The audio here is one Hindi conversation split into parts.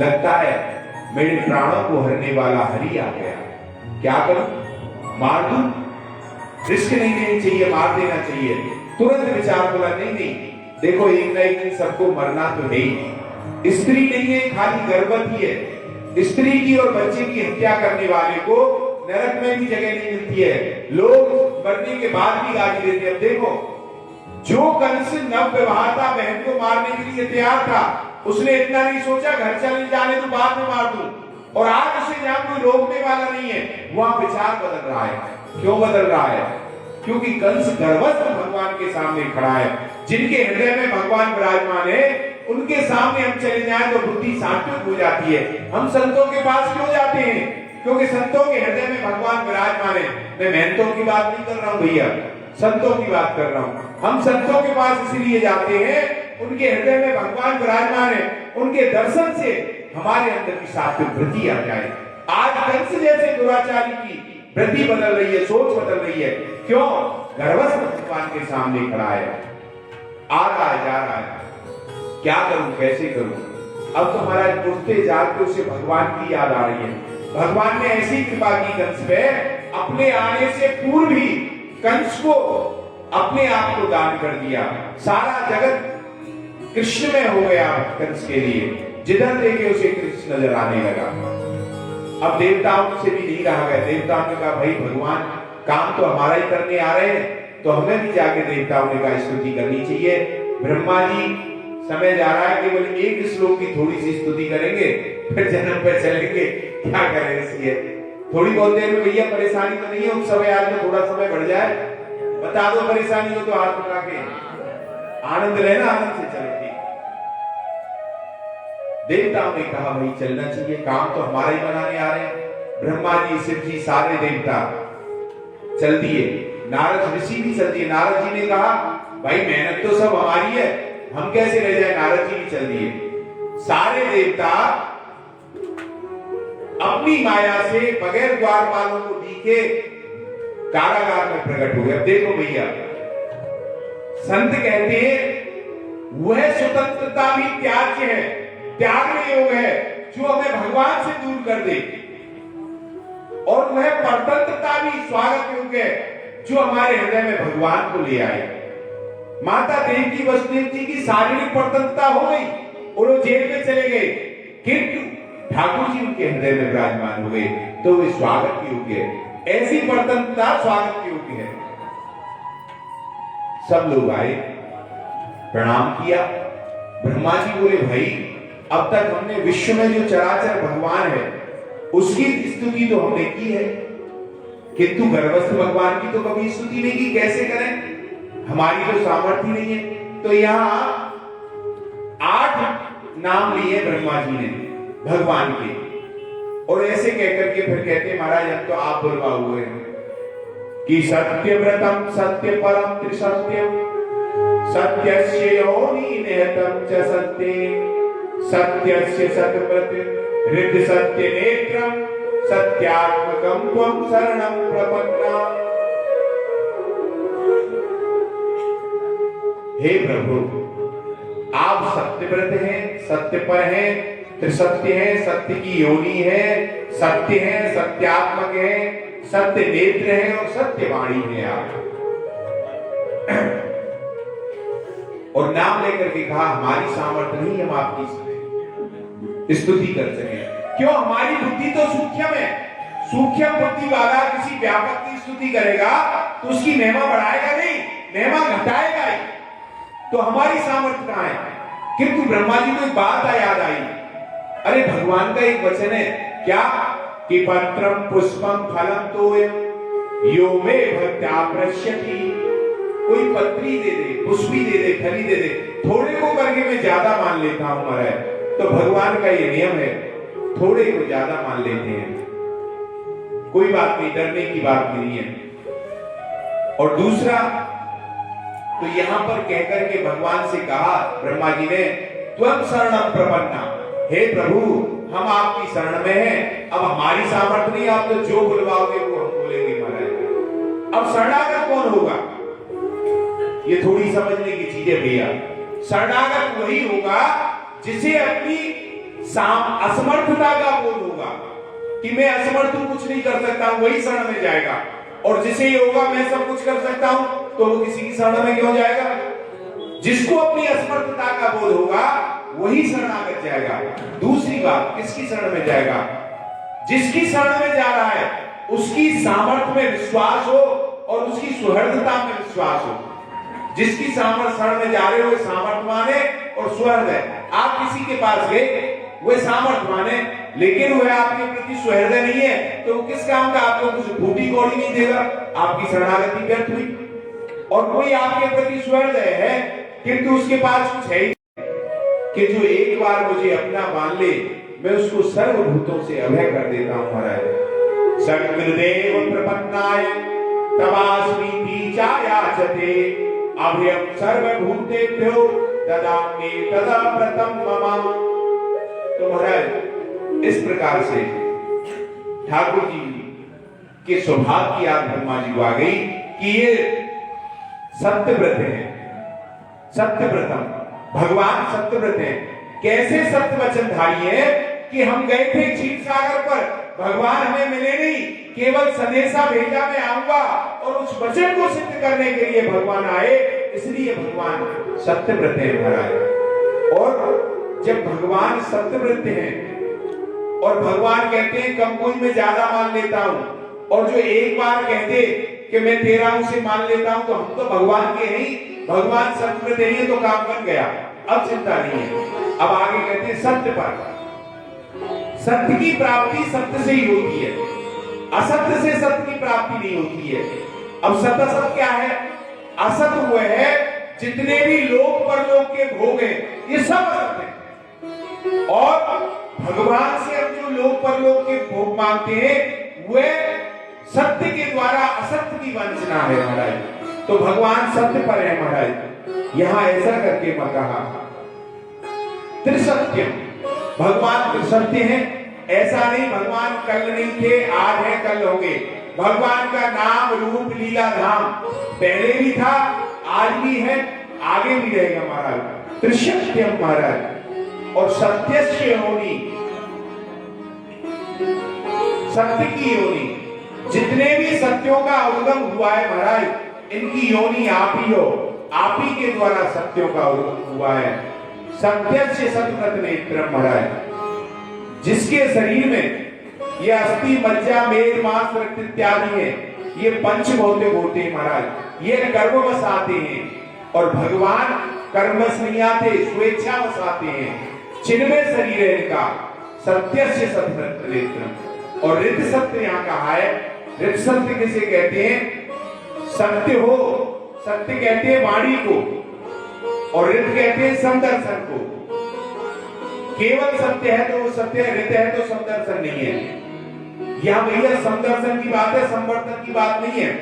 लगता है मेरे प्राणों को हरने वाला हरि आ गया, क्या करूं? मार दूं? रिस्क नहीं लेनी चाहिए, मार देना चाहिए। तुरंत विचार बोला नहीं नहीं, देखो एक ना एक दिन सबको मरना तो है ही। स्त्री नहीं है, खाली गर्भवती है। स्त्री की और बच्चे की हत्या करने वाले को नरक में भी जगह नहीं मिलती है, लोग मरने के बाद भी गाली देते हैं। अब देखो, जो कंस नव विवाह था, बहन को मारने के लिए तैयार था, उसने इतना नहीं सोचा घर चले जाने तो बाद में मार दूं, और आज उसे जहां कोई रोकने वाला नहीं है, वहां विचार बदल रहा है। क्यों बदल रहा है? क्योंकि कंस गर्भस्थ भगवान के सामने खड़ा है। जिनके हृदय में भगवान विराजमान है, उनके सामने हम चले जाएं तो बुद्धि सात्विक हो जाती है। हम संतों के पास क्यों जाते हैं? क्योंकि संतों के हृदय में भगवान विराजमान है। मैं मेहनतों की बात नहीं कर रहा हूं भैया, संतों की बात कर रहा हूं। हम संतों के पास इसलिए जाते हैं, उनके हृदय में भगवान विराजमान है। उनके दर्शन से हमारे अंदर की सात्विक वृत्ति आ जाए। आज कंस जैसे दुराचारी की वृत्ति बदल रही है, सोच बदल रही है। क्यों? गर्भस्थ भगवान के सामने खड़ा है, आ रहा है, जा रहा है। क्या करूं, कैसे करूं? अब तो महाराज उठते जाते उसे भगवान की याद आ रही है। भगवान ने ऐसी कृपा की कंस पे, अपने आने से पूर्व ही कंस को अपने आप को दान कर दिया। सारा जगत कृष्ण में हो गया कंस के लिए। जिधर देखे उसे कृष्ण नजर आने लगा। अब देवताओं से भी नहीं रहा गया। देवताओं ने कहा भाई भगवान काम तो हमारा ही करने आ रहे हैं, तो हमें भी जाके देवताओं ने कहा स्तुति करनी चाहिए। ब्रह्मा जी समय जा रहा है, केवल एक श्लोक की थोड़ी सी स्तुति करेंगे, फिर जन्म पे चलेंगे। क्या करें इसलिए? थोड़ी बहुत देर में भैया परेशानी तो नहीं है, उस समय आज में थोड़ा समय बढ़ जाए, बता दो परेशानी हो तो हाथ उठा के आनंद लेना, आनंद से चलो। देवताओं ने कहा भाई चलना चाहिए, काम तो हमारा ही बनाने आ रहे हैं। ब्रह्मा जी, शिव जी, सारे देवता चल दिए। नारद ऋषि भी चल दिए। नारद जी ने कहा भाई मेहनत तो सब हमारी है, हम कैसे रह जाए। नारद जी भी चल दिए। सारे देवता अपनी माया से बगैर द्वारपालों को दिखे कारागार में प्रकट हो गए। अब देखो भैया, संत कहते हैं वह स्वतंत्रता भी त्याज्य है, त्याग में योग है जो हमें भगवान से दूर कर दे, और वह परतंत्रता भी स्वागत योग्य है जो हमारे हृदय में भगवान को ले आए। माता देवकी वसुदेव जी की शारीरिक परतंत्रता हो गई और वो जेल में चले गए, किंतु ठाकुर जी उनके हृदय में विराजमान हो गए, तो वे स्वागत योग्य है। ऐसी परतंत्रता स्वागत योग्य है। सब लोग आए, प्रणाम किया। ब्रह्मा जी बोले भाई अब तक हमने विश्व में जो चराचर भगवान है उसकी स्तुति तो हमने की है, किंतु गर्भस्थ भगवान की तो कभी स्तुति नहीं की। कैसे करें? हमारी तो सामर्थ्य नहीं है। तो यहाँ 8 नाम लिए ब्रह्मा जी ने भगवान के, और ऐसे कहकर के फिर कहते महाराज अब तो आप बुलवा हुए हैं कि सत्यव्रतम सत्य परम त्रिसत्यम सत्यस्य योनि निहतम च सत्ये सत्यस्य सतव्रत हृदय सत्य नेत्रम सत्यात्मकम त्वं शरणं प्रपन्ना। हे प्रभु, आप सत्यव्रत हैं, सत्य पर हैं, त्रिसत्य हैं, सत्य की योनि है, सत्य है, सत्यात्मक है, सत्य नेत्र है और सत्य वाणी है आप। और नाम लेकर के कहा हमारी सामर्थ्य नहीं हम आपकी स्तुति कर सके। क्यों? हमारी बुद्धि तो सूक्ष्म है। सूक्ष्म बुद्धि वाला किसी व्यापक की स्तुति करेगा तो उसकी महिमा बढ़ाएगा नहीं, महिमा घटाएगा ही। तो हमारी सामर्थ्य कहां है? किंतु ब्रह्मा जी को एक बात याद आई। अरे भगवान का एक वचन है क्या कि पत्रम पुष्पम फलम तोयम यो मे भक्त्या पश्यति। कोई पत्री दे दे, पुष्पी दे दे, फली दे दे, थोड़े को करके मैं ज्यादा मान लेता हूं महाराज। तो भगवान का ये नियम है, थोड़े को ज्यादा मान लेते हैं। कोई बात नहीं, डरने की बात नहीं है। और दूसरा तो यहां पर कहकर के भगवान से कहा ब्रह्मा जी ने त्वं शरणं प्रपन्ना। हे प्रभु हम आपकी शरण में हैं, अब हमारी सामर्थ्य नहीं, आप तो जो बुलवाओगे वो हम बोलेंगे महाराज। अब शरणागत कौन होगा? ये थोड़ी समझने की चीज है भैया। शरणागत वही होगा जिसे अपनी असमर्थता का बोध होगा कि मैं असमर्थ हूं, कुछ नहीं कर सकता हूं, वही शरण में जाएगा। और जिसे ये होगा मैं सब कुछ कर सकता हूं, तो वो किसी की शरण में क्यों जाएगा? जिसको अपनी असमर्थता का बोध होगा वही शरणागत जाएगा। दूसरी बात, किसकी शरण में जाएगा? जिसकी शरण में जा रहा है उसकी सामर्थ्य में विश्वास हो और उसकी सुहृदता में विश्वास हो। जिसकी शरण में जा रहे हो सामर्थ्यवान है और सुहृद है। आप किसी के पास गए, वह सामर्थ्यवान है लेकिन वह आपके प्रति सुहृदय नहीं है, तो वो किस काम का? आपको कुछ बूटी कौड़ी नहीं देगा, आपकी शरणागति व्यर्थ हुई। और कोई आपके प्रति सुहृदय है किंतु उसके पास कुछ है ही कि जो एक बार मुझे अपना मान ले, मैं उसको सर्वभूतों से अभय कर देता हूं। महाराज सकृदेव प्रपन्नाय तवास्मीति चायाचते अभयम सर्वभूतेभ्यो ददामि तदा प्रथम मम। तो महाराज इस प्रकार से ठाकुर जी के स्वभाव की याद ब्रह्मा जी को आ गई कि ये सत्यव्रत है। सत्यव्रतम, भगवान सत्यव्रत है। कैसे सत्य वचनधारी है कि हम गए थे क्षीर सागर पर, भगवान हमें मिले नहीं, केवल संदेशा भेजा मैं आऊंगा, और उस वचन को सिद्ध करने के लिए भगवान आए। इसलिए भगवान सत्यव्रत है महाराज। और जब भगवान सत्यव्रत हैं और भगवान कहते हैं कम कोई मैं ज्यादा मान लेता हूं, और जो एक बार कहते कि मैं तेरा उसे मान लेता हूं, तो हम तो भगवान के नहीं, भगवान सत्यव्रत है, तो काम बन गया, अब चिंता नहीं है। अब आगे कहते हैं सत्य पर। सत्य की प्राप्ति सत्य से ही होती है, असत्य से सत्य की प्राप्ति नहीं होती है। अब सत्य असत क्या है? असत हुए है जितने भी लोक परलोक के भोग हैं, ये सब असत है। और भगवान से हम जो लोक परलोक के भोग मांगते हैं वे सत्य के द्वारा असत्य की वंचना है महाराज। तो भगवान सत्य पर है महाराज। यहां ऐसा करके मैं कहा त्रिसत्यम, भगवान त्रिसत्य हैं। ऐसा नहीं भगवान कल नहीं थे, आज है, कल होंगे। भगवान का नाम रूप लीला धाम पहले भी था, आज भी है, आगे भी रहेगा महाराज। त्रिसत्यम महाराज। और सत्यस्य योनि, सत्य की योनि, जितने भी सत्यों का उद्गम हुआ है महाराज, इनकी योनि आप ही हो, आप ही के द्वारा सत्यों का उद्गम हुआ है। सत्यस्य सतव्रत नेत्रम महाराज, जिसके शरीर में ये अस्थि मज्जा मेद मांस रक्त इत्यादि है, ये पंच भौतिक होते हैं महाराज, ये कर्मवश आते हैं। और भगवान कर्मवश नहीं आते, स्वेच्छावश आते हैं। चिन्मय शरीर है इनका। सत्यस्य सतव्रत नेत्रम। और ऋत सत्य यहाँ कहा है। ऋत सत्य किसे कहते हैं? सत्य हो, सत्य कहते हैं वाणी को, और ऋत कहते हैं समदर्शन को। केवल सत्य है तो वो सत्य है, ऋत है तो समदर्शन नहीं है। यहां भैया समदर्शन की बात है, संवर्तन की बात नहीं है।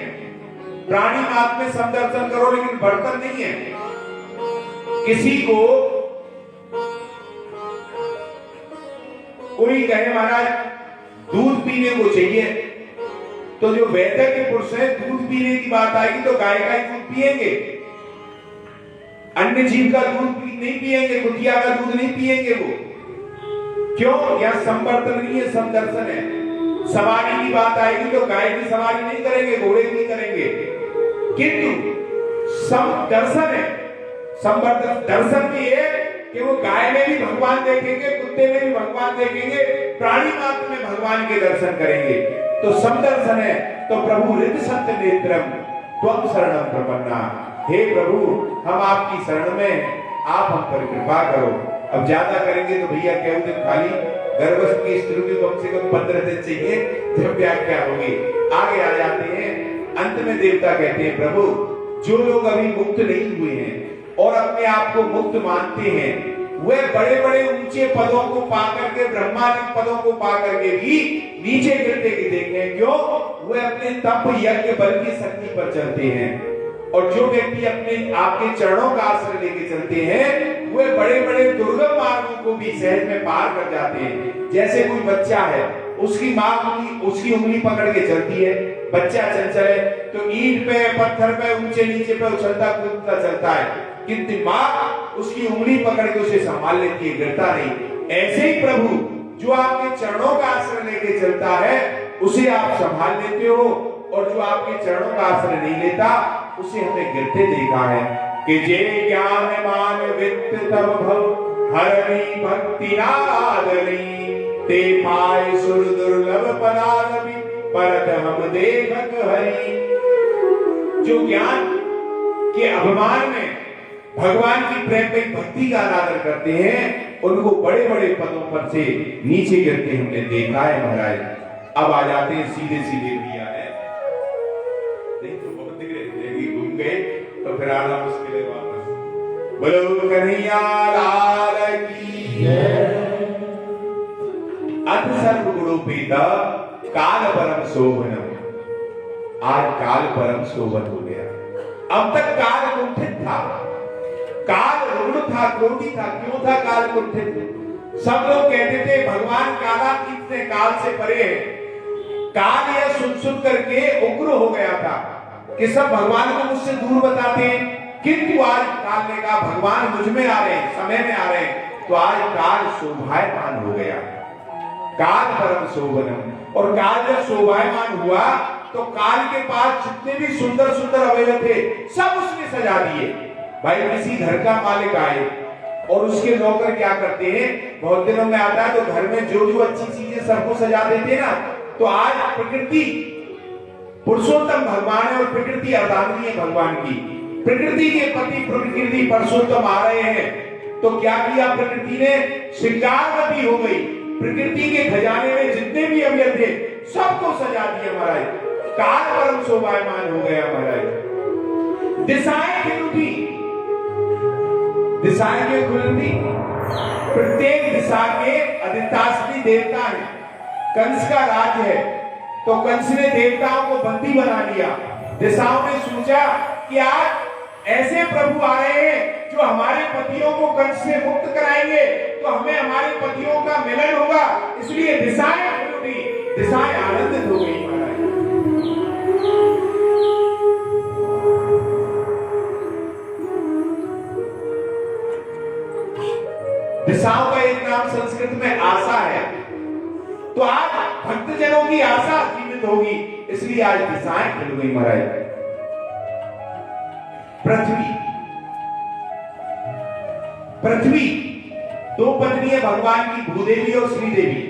प्राणी मात्र में समदर्शन करो लेकिन बर्तन नहीं है। किसी को कोई कहे महाराज दूध पीने को चाहिए, तो जो वैद्य के पुरुष है दूध पीने की बात आएगी तो गाय का ही दूध पिएंगे, अन्य जीव का दूध नहीं पिएंगे, कुतिया का दूध नहीं पिएंगे। वो क्यों? यह संवर्तन नहीं है, समदर्शन है। सवारी की बात आएगी तो गाय की सवारी नहीं करेंगे, घोड़े की करेंगे, किंतु समदर्शन है। संवर्तन दर्शन भी है कि वो गाय में भी भगवान देखेंगे, कुत्ते में भी भगवान देखेंगे, प्राणी मात्र में भगवान के दर्शन करेंगे, तो समदर्शन है। तो प्रभु ऋत सत्य नेत्रम त्वं शरणं प्रपन्ना, हे प्रभु हम आपकी शरण में, आप हम पर कृपा करो। अब ज्यादा करेंगे तो भैया क्या दिन खाली गर्भस्थ की स्त्री को कम से कम 15 दिन चाहिए, जब व्याख्या होगी। आगे आ जाते हैं, अंत में देवता कहते हैं प्रभु जो लोग अभी मुक्त नहीं हुए हैं और अपने आप को मुक्त मानते हैं, वे बड़े बड़े ऊंचे पदों को पा करके, ब्रह्मांडिक पदों को पा करके भी नीचे गिरते देखें। क्यों? वे अपने तप यज्ञ बल की शक्ति पर चलते हैं। और जो व्यक्ति अपने आपके चरणों का आश्रय लेके चलते हैं वे बड़े बड़े दुर्गम मार्गों को भी सहज में पार कर जाते हैं। जैसे कोई बच्चा है, उसकी माँ उसकी उंगली पकड़ के चलती है, बच्चा चंचल है तो ईंट पे पत्थर पे ऊंचे नीचे पे उछलता कूदता चलता है, किंतु माँ उसकी उंगली पकड़ के उसे संभाल लेती है, गिरता नहीं। ऐसे ही प्रभु जो आपके चरणों का आश्रय लेके चलता है उसे आप संभाल लेते हो, और जो आपके चरणों का आश्रय नहीं लेता उसे हमने गिरते देखा है। कि जे ज्ञान मान वित्त तब भव हरणी भक्ति नादनी, ते पाए सुर दुर्लभ पदारवि परत हम देखत हरि। जो ज्ञान के अभिमान में भगवान की प्रेम में भक्ति का अनादर करते हैं उनको बड़े बड़े पदों पर से नीचे गिरते हमने देखा है महाराज। अब आ जाते हैं सीधे सीधे भैया है, देखो बहुत दिख रहे घूम गए तो फिर आना मुश्किल है वापस। बोलो कन्हैया लाल की जय। अथ सर्व गुणोपेता काल परम शोभनम। आज काल परम शोभन हो गया। अब तक काल कुंठित था, काल रुग्ण था, क्रोधी था। क्यों था काल कुंठित? सब लोग कहते थे भगवान काला कितने काल से परे है। काल यह सुन करके उग्र हो गया था कि सब भगवान को मुझसे दूर बताते हैं, किंतु आज काल ने कहा भगवान मुझ में आ रहे हैं, समय में आ रहे हैं, तो आज काल शोभायमान हो गया। काल परम शोभनम। और काल जब शोभायमान हुआ तो काल के पास जितने भी सुंदर सुंदर अवयव थे सब उसने सजा दिए। भाई किसी घर का मालिक आए और उसके नौकर क्या करते हैं, बहुत दिनों में आता है तो घर में जो जो अच्छी चीजें सबको सजा देते हैं ना, तो आज प्रकृति पुरुषोत्तम भगवान है और प्रकृति अर्धांगिनी है भगवान की। प्रकृति के पति प्रकृति पुरुषोत्तम आ रहे हैं तो क्या किया प्रकृति ने, श्रृंगारवती हो गई। प्रकृति के खजाने में जितने भी अवयव थे सबको सजा दिया महाराज। काल परम शोभायमान हो गया महाराज। दिशाएं खिल उठी, दिशाएं क्यों खुल उठी? प्रत्येक दिशा के अधिष्ठात्री देवता है। कंस का राज है तो कंस ने देवताओं को बंदी बना लिया। दिशाओं ने सोचा कि आज ऐसे प्रभु आ रहे हैं जो हमारे पतियों को कंस से मुक्त कराएंगे, तो हमें हमारे पतियों का मिलन होगा। इसलिए दिशाएं खुल उठी, दिशाएं आनंदित हो गई महाराज। दिशाओं का एक नाम संस्कृत में आशा है, तो आज भक्तजनों की आशा जीवित होगी, इसलिए आज दिशाएं खुल गई महाराज। पृथ्वी दो पत्नी है भगवान की, भूदेवी और श्रीदेवी।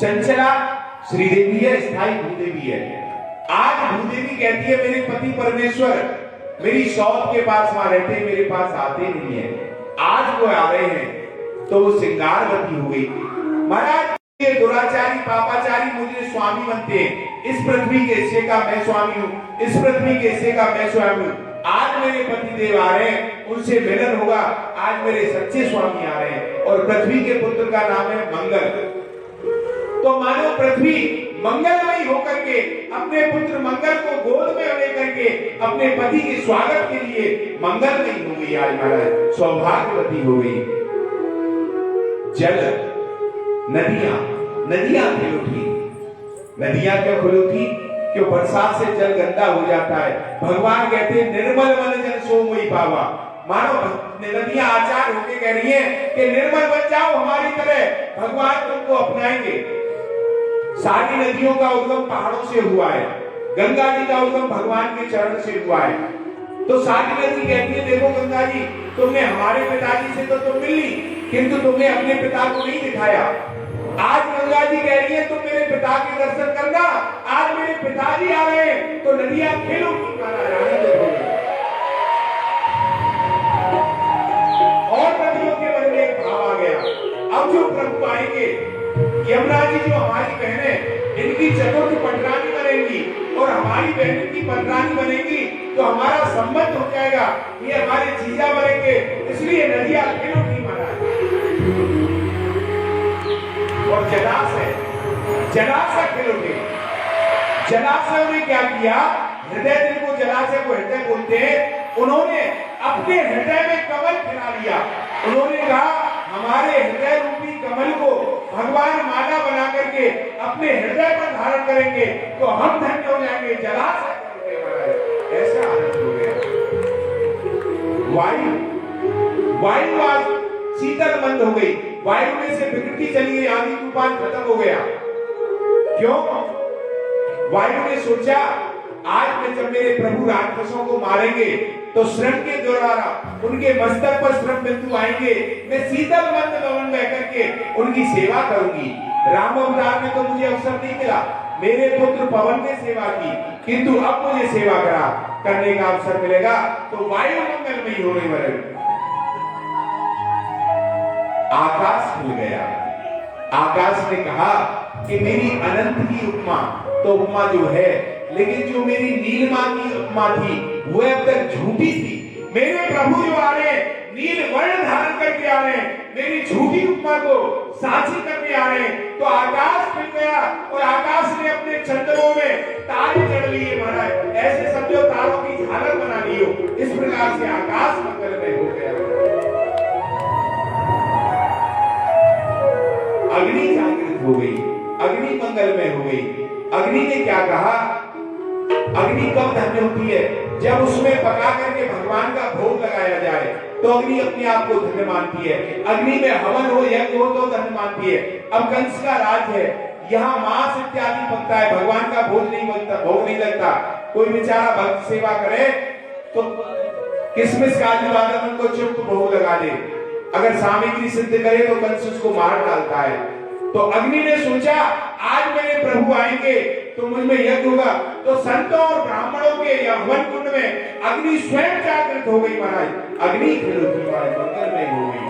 चंचला श्रीदेवी है, स्थायी भूदेवी है। आज भूदेवी कहती है मेरे पति परमेश्वर मेरी शौच के पास वहां रहते, मेरे पास आते नहीं है। आज वो आ रहे हैं तो वो श्रृंगारवती हो गई। महाराज ये दुराचारी पापाचारी मुझे स्वामी बनते हैं, इस पृथ्वी के हिस्से का मैं स्वामी हूँ, इस पृथ्वी के हिस्से का मैं स्वामी हूँ। आज मेरे पति देव आ रहे हैं, उनसे मिलन होगा। आज मेरे सच्चे स्वामी आ रहे हैं और पृथ्वी के पुत्र का नाम है मंगल। तो मानो पृथ्वी मंगलमयी होकर के अपने पुत्र मंगल को गोद में लेकर के अपने पति के स्वागत के लिए मंगलमयी हो गई। आज महाराज सौभाग्यवती हो गई। जल नदियां नदियां खुल उठी। नदियां क्यों खुल उठी? क्यों बरसात से जल गंदा हो जाता है। भगवान कहते हैं निर्मल मन जल सो मोहि पावा। मानो नदियां आचार होके कह रही हैं कि निर्मल बन जाओ हमारी तरह, भगवान तुमको अपनाएंगे। सारी नदियों का उद्गम पहाड़ों से हुआ है, गंगा जी का उद्गम भगवान के चरण से हुआ है। तो सारी नदी कहती है देखो गंगा जी तुमने हमारे पिताजी से तो तुम मिली, किंतु तुमने अपने पिता को नहीं दिखाया। आज गंगा जी कह रही है तुम मेरे पिता के दर्शन करना। आज मेरे पिताजी आ रहे हैं तो नदियां खेलों की और नदियों के मन में एक भाव आ गया। अब जो प्रभु आएंगे, यमुना जी जो हमारी बहनें इनकी चतुर्थ पटरानी बनेंगी और हमारी बहन की पटरानी बनेगी, तो हमारा संबंध हो जाएगा, ये हमारे जीजा बनेंगे। इसलिए नदियां खेलों की महाराज। और जलाशय खेलोगे। जलाशय ने क्या किया? हृदय दिल को जलाशय को हृदय बोलते हैं। उन्होंने अपने हृदय में कमल खिला लिया। उन्होंने कहा हमारे हृदय रूपी कमल को भगवान माला बना करके अपने हृदय पर धारण करेंगे तो हम धन्य हो जाएंगे। जलाशय ऐसा आनंद हो गया। वायु आज शीतल मंद हो गई, वायु में से विकृति चली गई, आंधी तूफान खत्म हो गया। क्यों? वायु ने सोचा आज में जब मेरे प्रभु राक्षसों को मारेंगे तो श्रम के द्वारा उनके मस्तक पर श्रम बिंदु आएंगे, मैं शीतल मंद भवन में करके उनकी सेवा करूंगी। राम अवतार में तो मुझे अवसर नहीं मिला, मेरे पुत्र पवन ने सेवा की, किंतु अब मुझे सेवा करने का अवसर मिलेगा तो वायु मंगलमयी होने वाले। आकाश खुल गया, आकाश ने कहा कि मेरी अनंत की उपमा तो उपमा जो है, लेकिन जो मेरी नीलिमा की उपमा थी वो अब तक झूठी थी। मेरे प्रभु जो आ रहे नील वर्ण धारण करके आ रहे, मेरी झूठी उपमा को साक्षी करके आ रहे, तो आकाश खुल गया और आकाश ने अपने चंद्रों में तारे चढ़ लिए महाराज। ऐसे समझो तारों की झालर बना ली हो, इस प्रकार से आकाश मंगलमय हो गया। अग्नि जागृत हो गई, अग्नि मंगलमय हो गई। अग्नि ने क्या कहा? अग्नि कब धन्य होती है? जब उसमें पका करके भगवान का भोग लगाया जाए तो अग्नि अपने आप को धन्य मानती है। अग्नि में हवन हो, यज्ञ हो तो धन्य मानती है। अब कंस का राज है, यहाँ मांस इत्यादि पकता है, भगवान का भोग नहीं बनता, भोग नहीं लगता। कोई बेचारा भक्त सेवा करे तो किसमिस काजू बादाम उनको चुप भोग लगा दे, अगर सामग्री सिद्ध करे तो कंस उसको मार डालता है। तो अग्नि ने सोचा आज मेरे प्रभु आएंगे तो मुझ में यज्ञ होगा, तो संतों और ब्राह्मणों के हवन कुंड में अग्नि स्वयं जागृत हो गई महाराज। अग्नि खिलौती महाराज मंगलमय हो गई।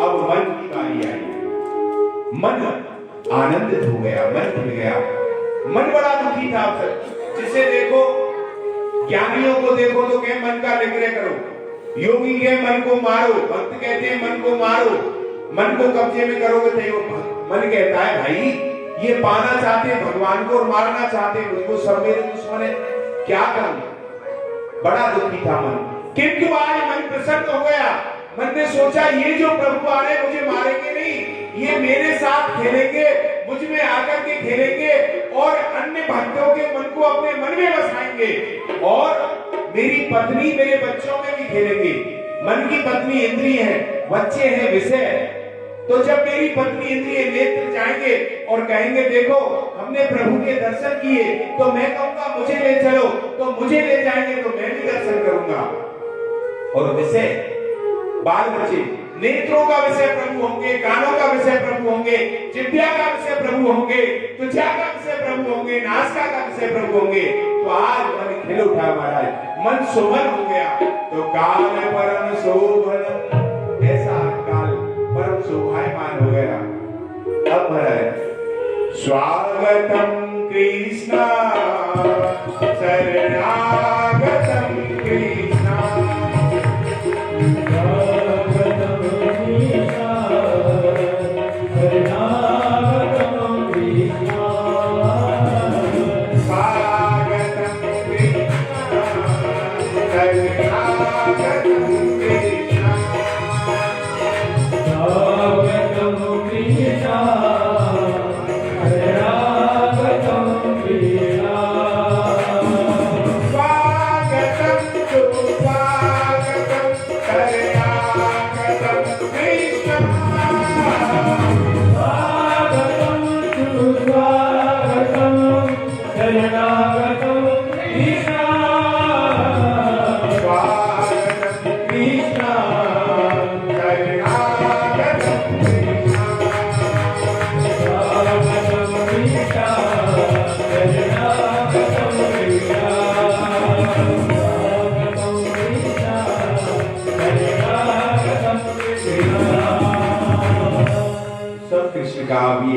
अब मन की बारी आई, मन आनंदित हो गया, मन खुल गया। मन बड़ा दुखी था। जिसे देखो, ज्ञानियों को देखो तो कहे मन का निग्रह करो, योगी के मन को मारो, भक्त कहते हैं मन को मारो, मन को कब्जे में करोगे तो मन कहता है भाई ये पाना चाहते हैं भगवान को और मारना चाहते हैं मुझको, सब मेरे दुश्मन है, क्या करूं? बड़ा दुखी था मन। किंतु आज मन प्रसन्न हो गया। मन ने सोचा ये जो प्रभु आ रहे मुझे मारेंगे नहीं, ये मेरे साथ खेलेंगे, मुझ में आकर के खेलेंगे और अन्य भक्तों के मन को अपने मन में बसाएंगे और मेरी पत्नी मेरे बच्चों में भी खेलेंगे। मन की पत्नी इंद्रिय है, बच्चे हैं विषय। तो जब मेरी पत्नी इंद्रिय नेत्र जाएंगे और कहेंगे देखो हमने प्रभु के दर्शन किए, तो मैं कहूंगा मुझे ले चलो, तो मुझे ले जाएंगे तो मैं भी दर्शन करूंगा। और विषय बाल बच्चे, नेत्रों का विषय प्रभु होंगे, कानों का विषय प्रभु होंगे, जिह्वा का विषय प्रभु होंगे, त्वचा का विषय प्रभु होंगे, नासिका का विषय प्रभु होंगे। तो आज मन खिल उठा महाराज, मन सुमन हो गया। तो काल परम शोभन, ऐसा काल परम शोभायमान हो गया। अब महाराज स्वागतम कृष्णा शरणागतम कृष्णा,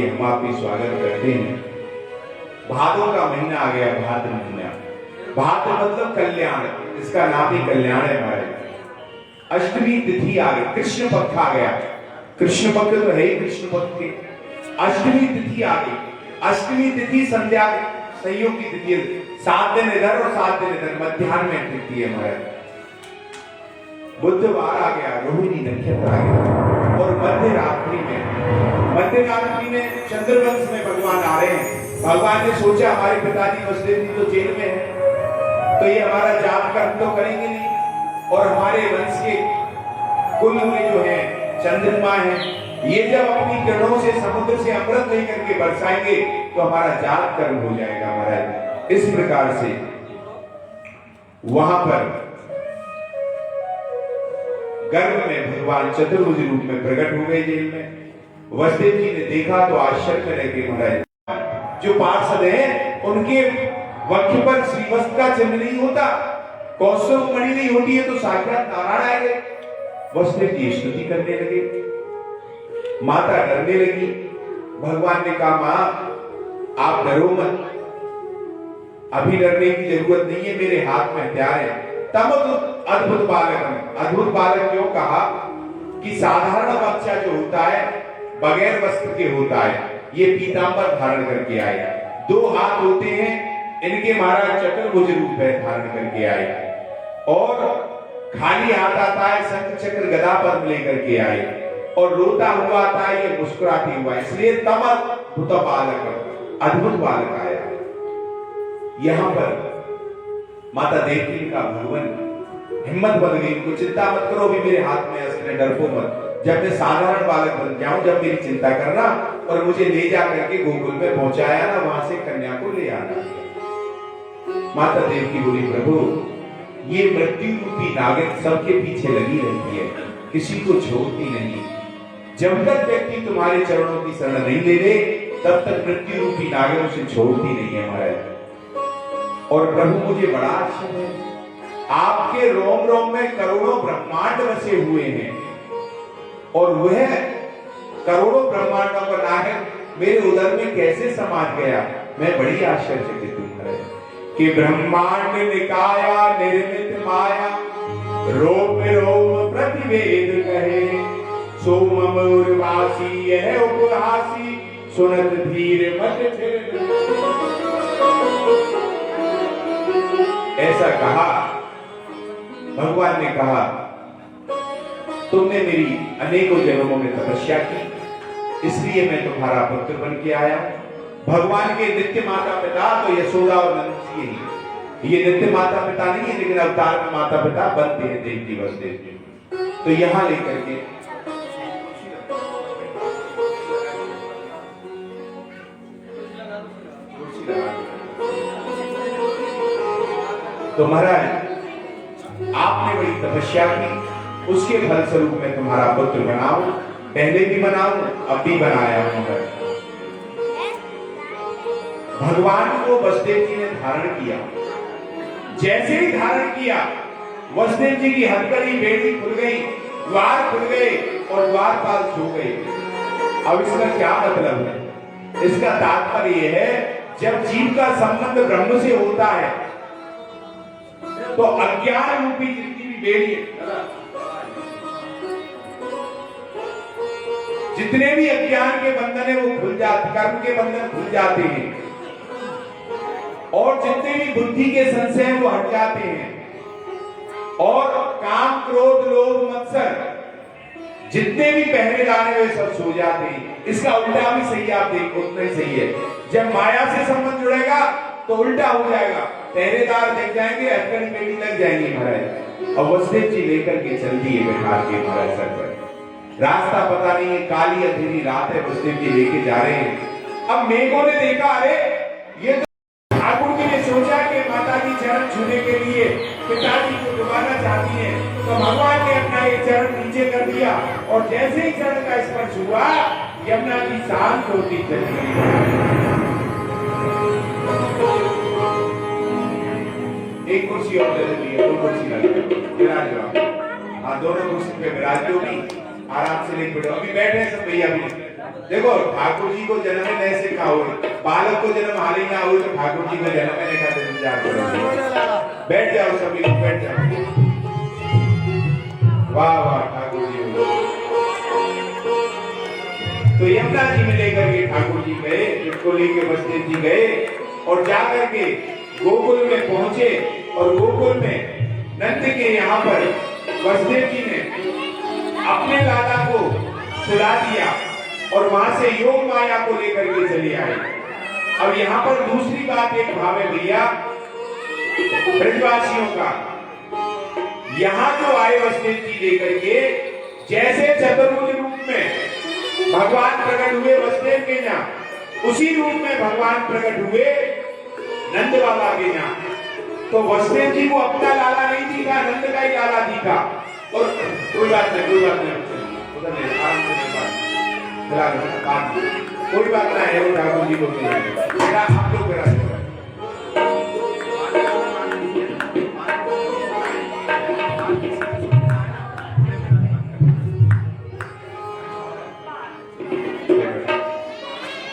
हम आपकी स्वागत करते हैं। भादों का महीना आ गया, भाद्र महीना। भाद्र मतलब कल्याण, इसका नाम ही कल्याण है हमारे। अष्टमी तिथि आ गई, कृष्ण पक्ष आ गया। कृष्ण पक्ष तो है ही कृष्ण पक्ष की। अष्टमी तिथि आ गई। अष्टमी तिथि संध्या संयोग की तिथि, 7 दिन इधर और 7 दिन इधर, मध्याह्न में तिथि है हमारे। बुधवार आ गया, रोहिणी नक्षत्र आ गया और मध्य रात्रि में चंद्रवंश में भगवान आ रहे हैं। भगवान ने सोचा हमारे पिताजी वसुदेव जी तो जेल में है, तो ये हमारा जाप कर्म तो करेंगे नहीं, और हमारे वंश के कुल में जो है चंद्रमा है, ये जब अपनी किरणों से समुद्र से अमृत लेकर के बरसाएंगे तो हमारा जात कर्म हो जाएगा महाराज। इस प्रकार से वहां पर गर्भ में भगवान चतुर्भुज रूप में प्रकट हो गए जेल में। वसुदेव जी ने देखा तो आश्चर्य में रह गए महाराज। जो पार्षद हैं उनके वक्ष पर श्रीवस्त्र का चिन्ह नहीं होता, कौस्तुभ मणि नहीं होती है, तो साक्षात नारायण आए गए। वसुदेव जी स्तुति करने लगे, माता डरने लगी। भगवान ने कहा मां आप डरो मत, अभी डरने की जरूरत नहीं है, मेरे हाथ में हथियार है। तब अद्भुत बालक, अद्भुत बालक क्यों कहा कि साधारण बच्चा जो होता है बगैर वस्त्र के होता है, ये पीतांबर धारण करके आए, 2 हाथ होते हैं इनके, महाराज चतुर्भुज रूप है धारण करके आए, और खाली हाथ आता है, शंख चक्र गदा पद्म लेकर के आए, और रोता हुआ आता है, ये मुस्कुराते हुआ, इसलिए तम अद्भुत बालक, अद्भुत बालक आया। यहां पर माता देवकी का भगवान हिम्मत बन गई, इनको चिंता मत करो, भी मेरे हाथ में अस्त्र है, डरपो मत, जब मैं साधारण बालक बन जाऊं, जब मेरी चिंता करना और मुझे ले जा करके गोकुल में पहुंचाया ना, वहां से कन्या को ले आना। माता देवकी बोली प्रभु ये मृत्यु रूपी नागिन सबके पीछे लगी रहती है, किसी को छोड़ती नहीं, जब तक व्यक्ति तुम्हारे चरणों की शरण नहीं ले ले तब तक मृत्यु रूपी नागिन उसे छोड़ती नहीं है महाराज। और प्रभु मुझे बड़ा आश्चर्य है, आपके रोम रोम में करोड़ों ब्रह्मांड बसे हुए हैं, और वह करोड़ों ब्रह्मांडों का नायक मेरे उदर में कैसे समाज गया, मैं बड़ी आश्चर्यचकित हूं महाराज। कि ब्रह्मांड निकाया निर्मित माया, रोम रोम प्रतिवेद कहे, सोमम उर्वासी यह उपहासी, सुनत धीर मत फिर। ऐसा कहा भगवान ने, कहा तुमने मेरी अनेकों जन्मों में तपस्या की, इसलिए मैं तुम्हारा पुत्र बन के आया। भगवान के नित्य माता पिता तो यशोदा और नंद जी ही, ये नित्य माता पिता नहीं है, लेकिन अवतार में माता पिता बनते हैं देवकी वसुदेव जी। तो यहां लेकर के तो महाराज आपने बड़ी तपस्या की, उसके फल स्वरूप मैं तुम्हारा पुत्र बनाऊं, पहले भी बनाऊं, अब भी बनाया हूं। भगवान को वसुदेव जी ने धारण किया, जैसे ही धारण किया वसुदेव जी की हथकड़ी बेड़ी खुल गई, द्वार खुल गए और द्वारपाल सो गए। अब इसका क्या मतलब है? इसका तात्पर्य यह है जब जीव का संबंध ब्रह्म से होता है तो अज्ञान रूपी जितनी भी बेड़ी, जितने भी अज्ञान के बंधन है वो खुल जाते, कर्म के बंधन खुल जाते हैं, और जितने भी बुद्धि के संशय हैं वो हट जाते हैं, और काम क्रोध लोभ मत्सर जितने भी पहरेदार हैं वे सब सो जाते हैं। इसका उल्टा भी सही, आप देखो उतना ही सही है। जब माया से संबंध जुड़ेगा तो उल्टा हो जाएगा, पहरेदार देख जाएंगे, हथकड़ी बेटी लग जाएंगी महाराज। और वसुदेव जी लेकर के चल दिए बैठा के महाराज सर पर, रास्ता पता नहीं है, काली अंधेरी रात है, वसुदेव जी लेके जा रहे हैं। अब मेघों ने देखा, अरे ये तो ठाकुर जी ने सोचा कि माता जी चरण छूने के लिए पिताजी को डुबाना चाहती है, तो भगवान ने अपना ये चरण नीचे कर दिया, और जैसे ही चरण का स्पर्श हुआ यमुना जी शांत होती चली गई। एक कुर्सी और दे दी, 2 कुर्सी लगी, विराज लो, हाँ दोनों कुर्सी पे विराज लो, आराम से लेट बैठो। अभी बैठे हैं सब भैया भी, देखो ठाकुर जी को जन्म में नहीं सीखा हो, बालक को जन्म हाल ही ना हो, तो ठाकुर जी को जन्म में देखा तो इंतजार करो। बैठ जाओ सभी लोग, बैठ जाओ। वाह वाह ठाकुर जी। तो यमुना जी में लेकर के ठाकुर जी गए, इनको लेके वसुदेव जी गए और जाकर के गोकुल में पहुंचे, और गोकुल में नंद के यहाँ पर वसुदेव जी ने अपने दादा को सुला दिया और वहां से योग माया को लेकर के चले आए। अब यहाँ पर दूसरी बात एक भाव है भैया ब्रजवासियों का, यहाँ जो आए वसुदेव जी लेकर के, जैसे चतुर्भुज रूप में भगवान प्रकट हुए वसुदेव के यहाँ, उसी रूप में भगवान प्रकट हुए नंद बाबा के यहाँ। तो वसुदेव जी को अपना लाला नहीं दिखा, नंद का ही लाला दिखा। और कोई बात नहीं, कोई बात नहीं, उधर नहीं, आराम से बात, कोई बात नहीं है, वो ठाकुर जी को मेरा आप लोग करा देगा।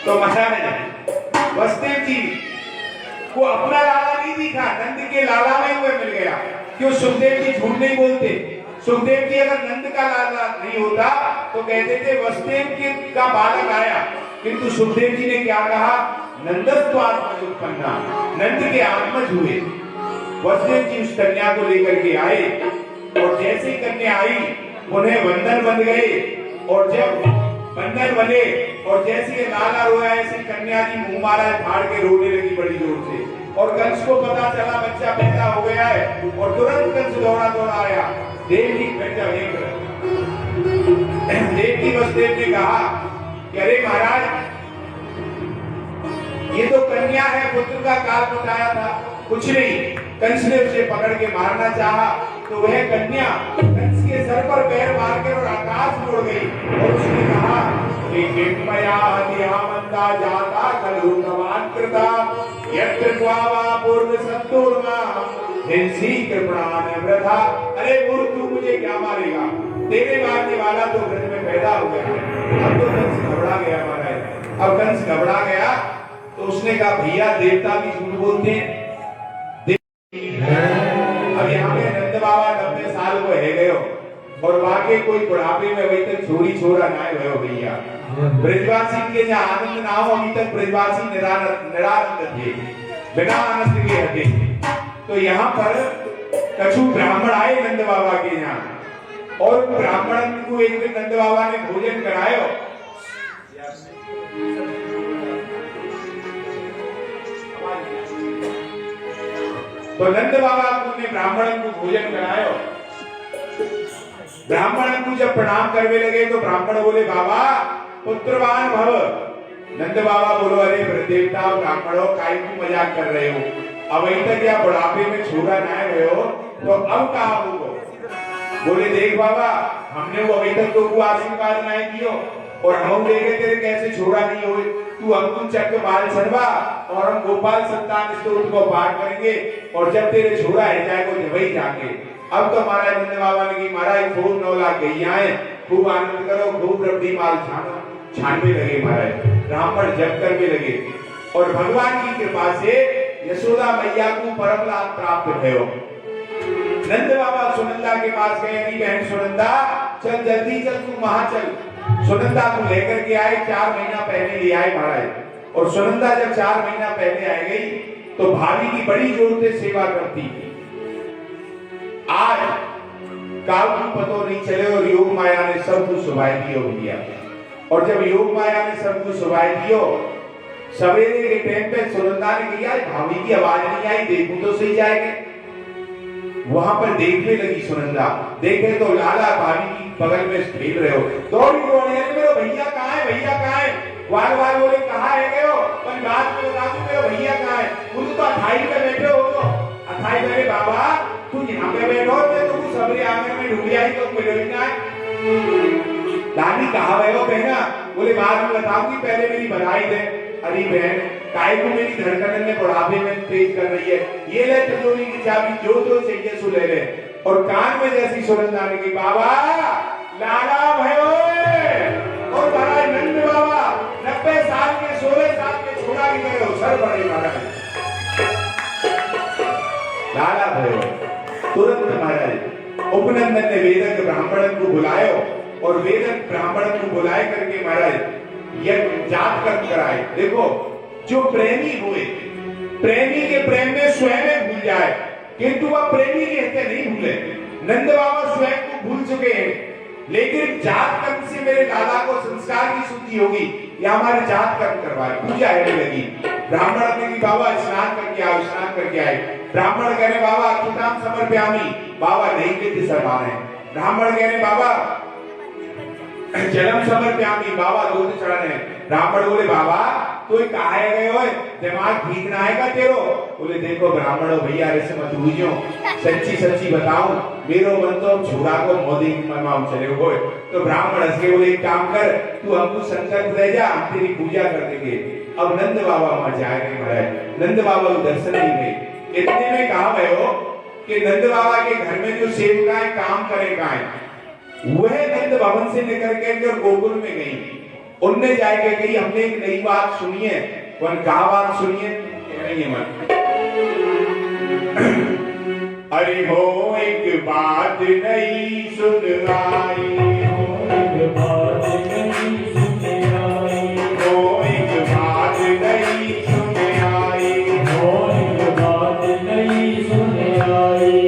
तो मजा में वसुदेव जी को अपना लाला नहीं दिखा, नंद के लाला में हुए मिल गया। क्यों? सुखदेव जी झूठ नहीं बोलते। सुखदेव जी अगर नंद का लाला नहीं होता तो कहते थे वसुदेव के का बालक आया, किंतु सुखदेव जी ने क्या कहा? नंदस्त्वात्मज उत्पन्ना, नंद के आत्मज हुए। वसुदेव जी उस कन्या को लेकर के आए और जैसे ही कन्या आई उन्हें बंधन बंध गए। और जब बंधन बने और जैसे ये लाला रोया, ऐसे कन्या जी मुंह मारा फाड़ के रोने लगी बड़ी जोर से। और कंस को पता चला बच्चा पैदा हो गया है और तुरंत कंस दौड़ा दौड़ा आया। देवकी वसुदेव ने कहा कि अरे महाराज, ये तो कन्या है, पुत्र का काल बताया था, कुछ नहीं। कंस ने उसे पकड़ के मारना चाहा तो वह कन्या कंस के सर पर पैर मार के और आकाश में उड़ गई। और उसने कहा कि किमया दिहामंदा जाता कलुतवान कृता यत्र त्वावा पूर्व सत्तुर्मा हिंसी कृपणान वृथा। अरे मूर्ख, तू मुझे क्या मारेगा? तेरे मारने वाला तो ब्रज में पैदा हो गया। अब तो कंस घबरा गया महाराज। अब कंस घबरा गया तो उसने कहा भैया देवता भी झूठ बोलते हैं। अब यहाँ पे नंद बाबा 90 साल को है गयो और वाकई कोई बुढ़ापे में वही तक छोरी छोरा ना भयो भैया। ब्रजवासी के यहाँ आनंद ना हो, अभी तक ब्रजवासी निरानंद थे, बिना आनंद के हटे। तो यहाँ पर कछु ब्राह्मण आए नंद बाबा के यहाँ और ब्राह्मण को एक दिन नंद बाबा ने भोजन करायो। तो नंद बाबा ने ब्राह्मण को भोजन करायो। ब्राह्मण को जब प्रणाम करने लगे तो ब्राह्मण बोले बाबा पुत्रवान भव। नंद बाबा बोलो अरे देवता ब्राह्मणों काय को मजाक कर रहे हो? अब अभी तक या बुढ़ापे में छोरा ना गए हो तो अब कहा होगा? बोले देख बाबा, हमने वो अभी तक तो आशीर्वाद नहीं दियो और हम देखे तेरे कैसे छोरा नहीं हुए। तू अंकुल चक्र बाल चढ़वा और हम गोपाल संतान स्तोत्र को पाठ करेंगे और जब तेरे छोरा है जाए वो जब ही जाके। अब तो महाराज नंद बाबा ने की महाराज खूब 9 लाख गैया है, खूब आनंद करो, खूब रबड़ी माल छानने लगे महाराज। ब्राह्मण जप करने लगे और भगवान की कृपा से यशोदा मैया को परम लाभ प्राप्त भयो। नंद बाबा सुनंदा के पास गए, अरे बहन सुनंदा चल जल्दी चल, तू वहां चल। सुनंदा को लेकर के आए, 4 महीना पहले ले आए महाराज। और सुनंदा जब 4 महीना पहले आ गई तो भाभी की बड़ी जोर से सेवा करती थी। आज काल की पतो नहीं चले और योग माया ने सब कुछ सुभाई दियो भैया। और जब योग माया ने सब कुछ सुभाई दियो, सवेरे के टाइम पे सुनंदा ने कहा भाभी की आवाज नहीं आई, देखूं तो सही जाएगा। वहां पर देखने लगी सुनंदा, देखे तो लाला भाभी की बगल में खेल रहे हो। दौड़ी दौड़ी मेरे भैया कहाँ है, भैया कहाँ है? वाल वाल बोले कहाँ है गए हो? पर बात में बता दूं मेरे भैया कहाँ है? तुम तो अठाई पे बैठे हो। तो अठाई पे बाबा तू यहाँ पे बैठो, मैं तुम सबरे आंगन में ढूंढ आई तो मिलो ही ना। दादी कहाँ गए हो बहना? बोले बाद में बताऊंगी, पहले मेरी बधाई दे। अरे बहन काय को मेरी धड़कन ने बुढ़ापे में तेज कर रही है, ये ले तिजोरी की चाबी, जो जो चाहिए सो ले ले। और कान में जैसी सुनंदा ने की बाबा लाला भयो। और महाराज नंद बाबा 90 साल के 16 साल के छोड़ा की तरह अवसर पड़े महाराज, लाला भयो। तुरंत महाराज उपनंदन ने वेदक ब्राह्मण को बुलायो और वेदक ब्राह्मण को बुलाए करके महाराज यज्ञ जात कर्म कराए। देखो जो प्रेमी हुए, प्रेमी के प्रेम में स्वयं भूल जाए, किंतु वह प्रेमी के हृदय नहीं भूले। नंद बाबा स्वयं को भूल चुके हैं, लेकिन जात कर्म से मेरे लाला को संस्कार की शुद्धि होगी, या हमारे जात कर्म करवाए। पूजा है लगी, ब्राह्मण ने की बाबा स्नान करके आओ, स्नान करके आए। ब्राह्मण कह रहे बाबा अक्षताम समर्पयामि, बाबा नैवेद्य सरमा रहे। ब्राह्मण कह रहे बाबा जलम समर्पयामि, बाबा दूध चढ़ा रहे। ब्राह्मण बोले बाबा तू कहा गए हो, दिमाग ठीक ना आएगा तेरो? बोले देखो ब्राह्मणों भैया ऐसे मत बूझो, सच्ची सच्ची बताऊं मेरो मन तो झूठा को मोदी मनवाऊं चले हो। तो ब्राह्मण हंस के बोले एक काम कर, तू हमको संकल्प दे जा, हम तेरी पूजा कर देंगे। अब नंद बाबा वहां जाए नहीं महाराज, नंद बाबा को दर्शन नहीं हुए। इतने में कहा भयो कि नंद बाबा के घर में जो सेवकाएं काम करेगा वह नंद भवन से निकल के गोकुल में गई। उनने जाके कही हमने एक नई बात सुनी है। कौन कहा बात सुनिए? मन अरे हो एक बात नई सुन आई, एक बात नई सुन आई, हो एक बात नई सुन आई, हो एक बात नई सुन आई।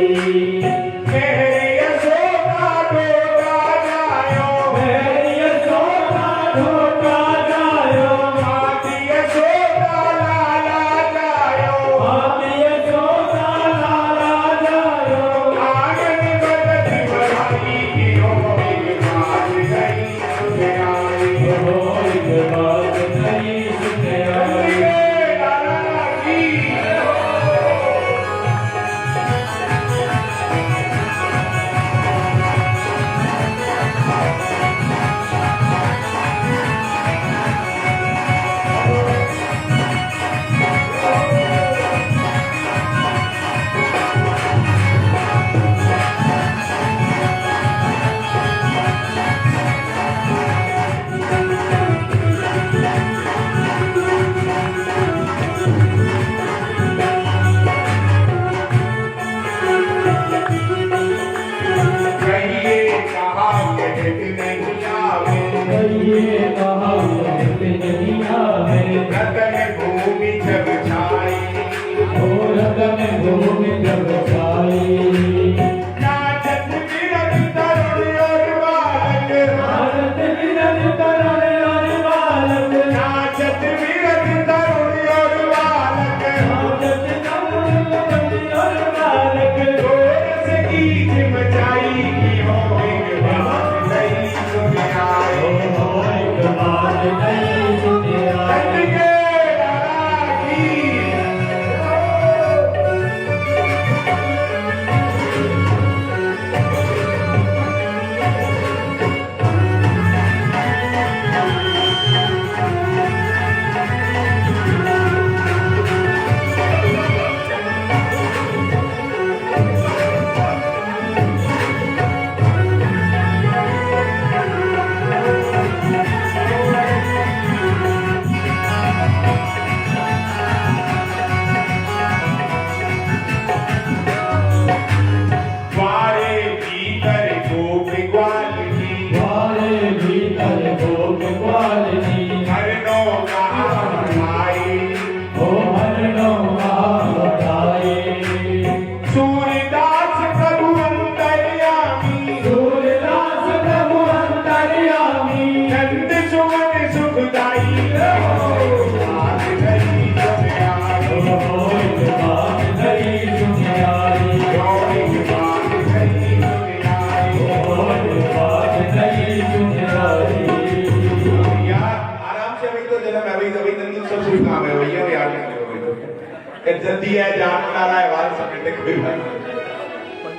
जल्दी है जान बना रहा है वाल समेटने कोई बात।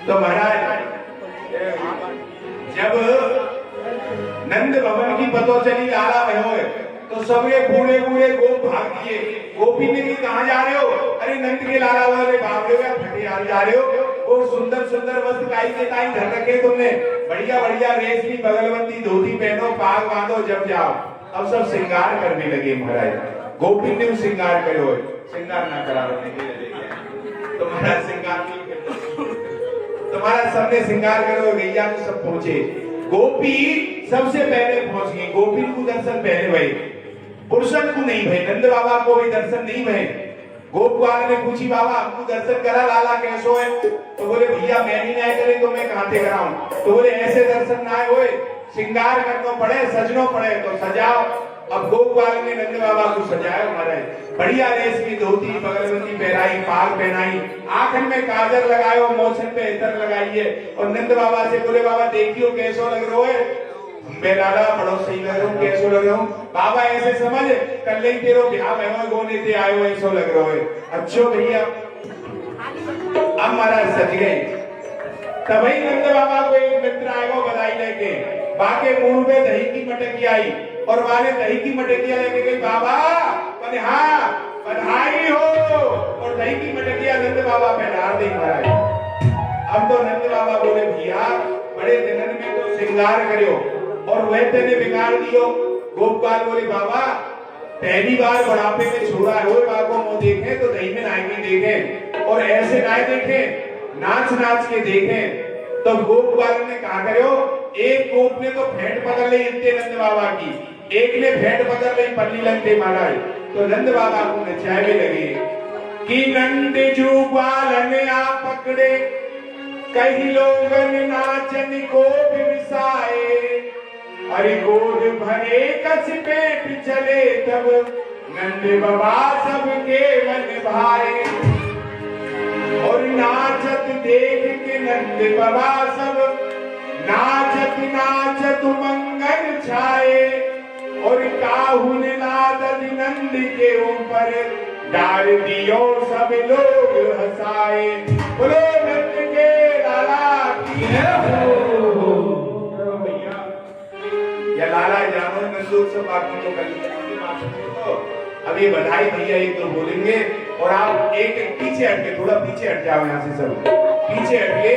तो महाराज जब नंद भवन की पतो चली लाला भयोए तो सबके बूढ़े बूढ़े गोप भाग दिए। गोपी ने भी कहा जा रहे हो? अरे नंद के लाला वाले भाग रहे हो, फटियाल जा रहे हो? वो सुंदर सुंदर वस्त्र काई के ताई धर रखे तुमने, बढ़िया बढ़िया रेशमी बगलबंदी धोती पहनो, पाग बांधो, जब जाओ। अब सब श्रृंगार करने लगे महाराज। गोपी ने श्रृंगार करो, श्रृंगार ना करा तुम्हारा श्रृंगार तुम्हारा सबने श्रृंगार करो, गैया को सब पहुंचे। गोपी सबसे पहले पहुंच गई। गोपी को दर्शन पहले भई, पुरुषन को नहीं भई, नंद बाबा को भी दर्शन नहीं भई। गोपवाल ने पूछी बाबा हमको दर्शन करा, लाला कैसो है? तो बोले भैया मैं नहीं ना करे तो मैं कहां से कराऊं? तो बोले ऐसे दर्शन ना होए, श्रृंगार करना पड़े, सजनो पड़े तो सजाओ। अब गोपाल ने नंद बाबा को सजाया महाराज, बढ़िया रेस की धोती बगलबंदी पहनाई, पाग पहनाई, आंखन में काजर लगायो, मोछन पे इतर लगाइए और नंद बाबा से बोले बाबा देखियो कैसो लग रहो है। बेलाला बड़ो सही लग रहा हूँ, कैसो लग रहा हूँ बाबा, ऐसे समझ कल ही तेरो ब्याह में गोने ते आयो ऐसो लग रहा है। अच्छो भैया अब महाराज सज गए। तभी नंद बाबा को एक मित्र आएगा बधाई लेके, बाके मुंह पे दही की मटकी आई और वाले दही की मटकिया लेके गई, बाबा बोले हाँ बधाई हो, और दही की मटकिया नंद बाबा पे डाल दी महाराज। अब तो नंद बाबा बोले भैया बड़े दिनन में तो श्रृंगार करियो और वह तेने बिगाड़ दियो। गोपाल बोले बाबा पहली बार बुढ़ापे में छोड़ा है, बाबा मुंह देखे तो दही में नाई में देखे और ऐसे नाई देखे, नाच नाच के देखे। तो गोपाल ने कहा करो, एक गोप ने तो भेंट पकड़ ली इतने नंद बाबा की, एक ने भेंट पकड़ ली पल्ली लंदे महाराज। तो नंद बाबा को नचावे लगे कि नंद जू बालन आ पकड़े, कई लोगन नाचन को बिसाए, अरे गोद भरे कस पेट चले तब नंद बाबा सबके मन भाए। और नाचत देख के नंद बाबा सब नाचत नाचत मंगल छाए, और काहुन नादत नंद के ऊपर डाल दियो सब लोग हंसाए। बोलो नंद के लाला की जय हो। या लाला जानो नंदू सब बाकी तो कर, अभी बधाई भैया एक तो बोलेंगे और आप एक एक पीछे हटके, थोड़ा पीछे हट जाओ यहाँ से, सब पीछे हटके,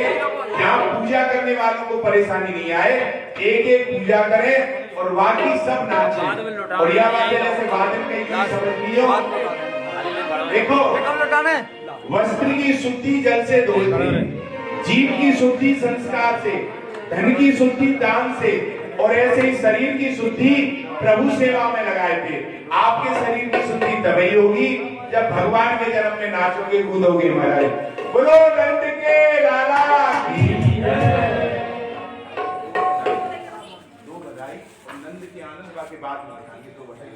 यहाँ पूजा करने वालों को परेशानी नहीं आए, एक एक पूजा करें और बाकी सब नाचें। और यह बात है जैसे बादल कहीं समझ लियो, देखो वस्त्र की शुद्धि जल से धोते, जीव की शुद्धि संस्कार से, धन की शुद्धि दान से, और ऐसे ही शरीर की शुद्धि प्रभु सेवा में लगाए थे। आपके शरीर की शुद्धि तभी होगी जब भगवान के जन्म में नाचोगे कूदोगे महाराज। बोलो नंद के लाला की जय। दो बधाई और नंद के आनंद बाकी बात में दिखाएंगे, तो बधाई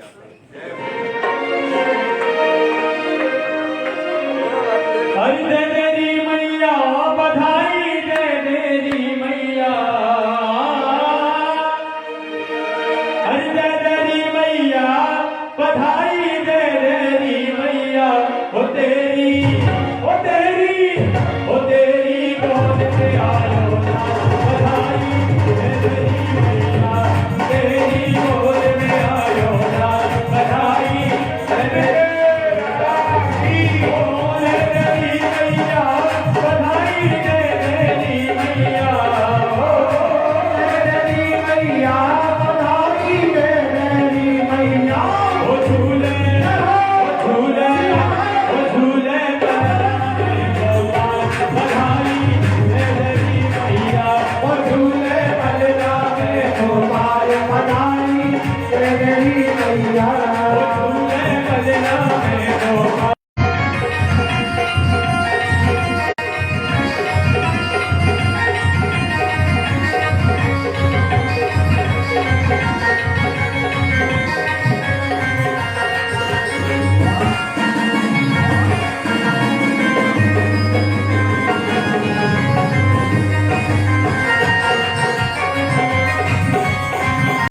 हरि दे तेरी मैया बधाई दे तेरी मैया, हरि दे तेरी मैया बधाई दे तेरी मैया, ओ तेरी ओ तेरी ओ तेरी गोद में आयो ना, बधाई दे तेरी मैया, तेरी गोद में आयो ना, बधाई दे तेरी बधाई दे तेरी मैया, ओ तेरी मैया